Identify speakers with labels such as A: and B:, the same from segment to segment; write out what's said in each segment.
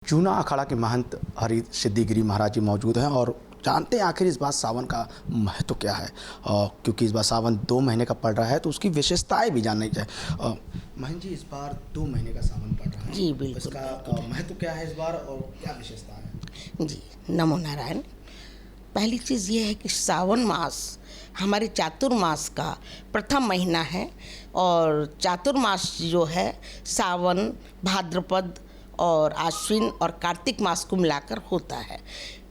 A: जूना अखाड़ा के महंत हरि सिद्धिगिरी महाराज जी मौजूद हैं और जानते हैं आखिर इस बार सावन का महत्व क्या है। क्योंकि इस बार सावन 2 महीने का पड़ रहा है तो उसकी विशेषताएं भी जाननी चाहिए। महंत जी, इस बार 2 महीने का सावन पड़ रहा है
B: जी बिल्कुल,
A: इसका महत्व क्या है इस बार और क्या विशेषता है?
B: जी नमो नारायण। पहली चीज़ ये है कि सावन मास हमारे चातुर्मास का प्रथम महीना है और चातुर्मास जो है सावन, भाद्रपद और आश्विन और कार्तिक मास को मिलाकर होता है।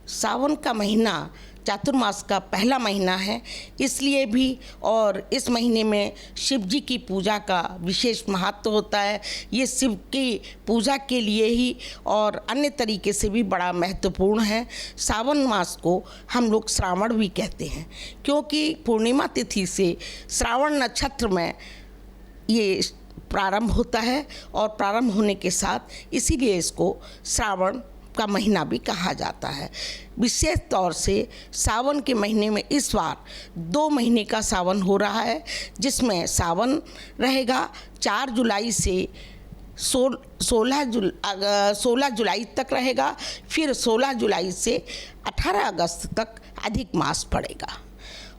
B: सावन का महीना चातुर्मास का पहला महीना है, इसलिए भी और इस महीने में शिव जी की पूजा का विशेष महत्व होता है। ये शिव की पूजा के लिए ही और अन्य तरीके से भी बड़ा महत्वपूर्ण है। सावन मास को हम लोग श्रावण भी कहते हैं क्योंकि पूर्णिमा तिथि से श्रावण नक्षत्र में ये प्रारंभ होता है और प्रारंभ होने के साथ इसीलिए इसको श्रावण का महीना भी कहा जाता है। विशेष तौर से सावन के महीने में इस बार 2 महीने का सावन हो रहा है, जिसमें सावन रहेगा 4 जुलाई से 16 जुलाई तक रहेगा, फिर 16 जुलाई से 18 अगस्त तक अधिक मास पड़ेगा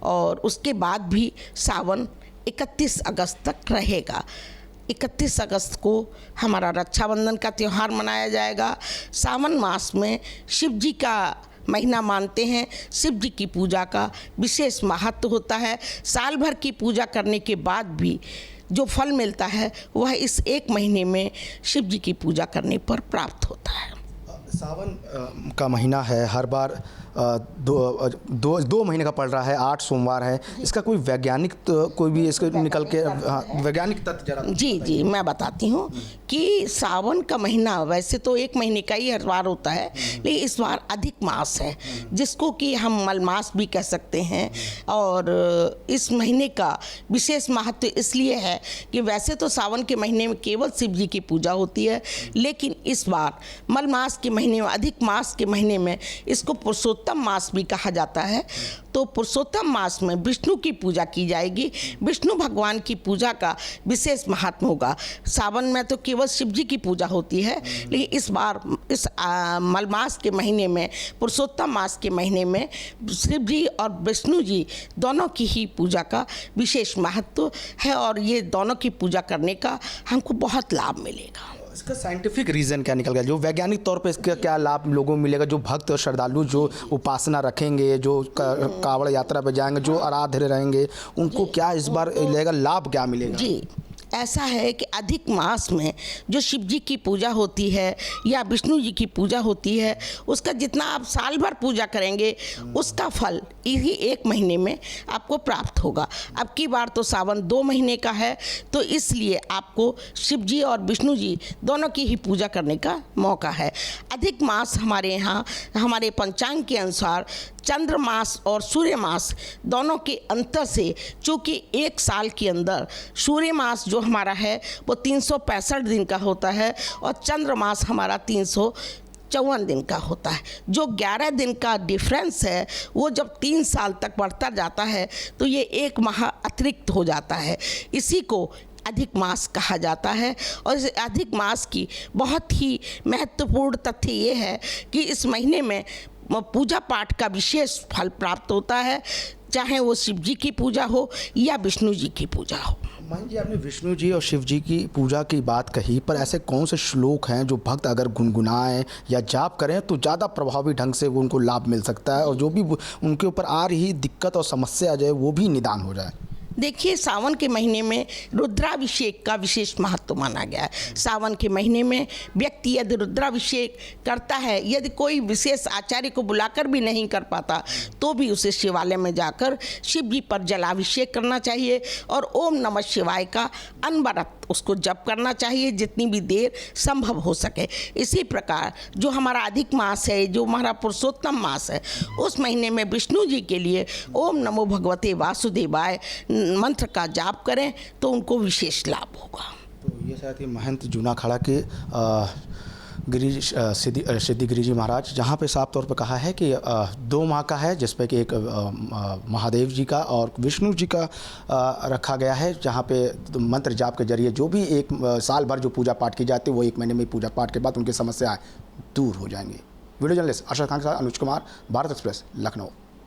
B: और उसके बाद भी सावन 31 अगस्त तक रहेगा। 31 अगस्त को हमारा रक्षाबंधन का त्यौहार मनाया जाएगा। सावन मास में शिव जी का महीना मानते हैं, शिव जी की पूजा का विशेष महत्व होता है। साल भर की पूजा करने के बाद भी जो फल मिलता है वह इस 1 महीने में शिव जी की पूजा करने पर प्राप्त होता है।
A: सावन का महीना है, हर बार दो महीने का पड़ रहा है, 8 सोमवार है। इसका कोई वैज्ञानिक कोई भी इसके निकल के वैज्ञानिक तथ्य जरा
B: जी मैं बताती हूँ कि सावन का महीना वैसे तो 1 महीने का ही हर बार होता है, लेकिन इस बार अधिक मास है जिसको कि हम मलमास भी कह सकते हैं। और इस महीने का विशेष महत्व इसलिए है कि वैसे तो सावन के महीने में केवल शिव जी की पूजा होती है, लेकिन इस बार मलमास के महीने में, अधिक मास के महीने में इसको पुरुषोत्तम मास भी कहा जाता है। तो पुरुषोत्तम मास में विष्णु की पूजा की जाएगी। विष्णु भगवान की पूजा का विशेष महत्व होगा। सावन में तो केवल शिव जी की पूजा होती है, लेकिन इस बार इस मलमास के महीने में, पुरुषोत्तम मास के महीने में शिव जी और विष्णु जी दोनों की ही पूजा का विशेष महत्व है और ये दोनों की पूजा करने का हमको बहुत लाभ मिलेगा।
A: इसका साइंटिफिक रीज़न क्या निकल गया, जो वैज्ञानिक तौर पे इसका क्या लाभ लोगों को मिलेगा? जो भक्त और श्रद्धालु जो उपासना रखेंगे, जो कावड़ यात्रा पे जाएंगे, जो आराध्य रहेंगे, उनको क्या इस बार मिलेगा, लाभ क्या मिलेगा?
B: जी ऐसा है कि अधिक मास में जो शिव जी की पूजा होती है या विष्णु जी की पूजा होती है, उसका जितना आप साल भर पूजा करेंगे उसका फल इसी 1 महीने में आपको प्राप्त होगा। अब की बार तो सावन 2 mहीने का है, तो इसलिए आपको शिव जी और विष्णु जी दोनों की ही पूजा करने का मौका है। अधिक मास हमारे यहाँ, हमारे पंचांग के अनुसार चंद्र मास और सूर्य मास दोनों के अंतर से, चूँकि 1 साल के अंदर सूर्य मास जो हमारा है वो 365 दिन का होता है और चंद्र मास हमारा 354 दिन का होता है। जो 11 दिन का डिफरेंस है वो जब 3 साल तक बढ़ता जाता है तो ये 1 माह अतिरिक्त हो जाता है। इसी को अधिक मास कहा जाता है और इस अधिक मास की बहुत ही महत्वपूर्ण तथ्य ये है कि इस महीने में पूजा पाठ का विशेष फल प्राप्त होता है, चाहे वो शिव जी की पूजा हो या विष्णु जी की पूजा हो।
A: मान जी, आपने विष्णु जी और शिव जी की पूजा की बात कही, पर ऐसे कौन से श्लोक हैं जो भक्त अगर गुनगुनाएं या जाप करें तो ज़्यादा प्रभावी ढंग से उनको लाभ मिल सकता है और जो भी उनके ऊपर आ रही दिक्कत और समस्या आ जाए वो भी निदान हो जाए?
B: देखिए, सावन के महीने में रुद्राभिषेक का विशेष महत्व माना गया है। सावन के महीने में व्यक्ति यदि रुद्राभिषेक करता है, यदि कोई विशेष आचार्य को बुलाकर भी नहीं कर पाता तो भी उसे शिवालय में जाकर शिव जी पर जलाभिषेक करना चाहिए और ओम नमः शिवाय का अनवरत उसको जप करना चाहिए जितनी भी देर संभव हो सके। इसी प्रकार जो हमारा अधिक मास है, जो हमारा पुरुषोत्तम मास है, उस महीने में विष्णु जी के लिए ओम नमो भगवते वासुदेवाय मंत्र का जाप करें तो उनको विशेष लाभ होगा।
A: तो ये शायद महंत जूना अखाड़ा के सिद्धिगिरी जी महाराज, जहाँ पे साफ तौर पे कहा है कि 2 माह का है, जिस पे कि एक महादेव जी का और विष्णु जी का रखा गया है, जहाँ पे मंत्र जाप के जरिए जो भी एक साल भर जो पूजा पाठ की जाती है वो 1 महीने में पूजा पाठ के बाद उनकी समस्या दूर हो जाएंगे। वीडियो जर्नलिस्ट अरशद खान के साथ अनुज कुमार, भारत एक्सप्रेस, लखनऊ।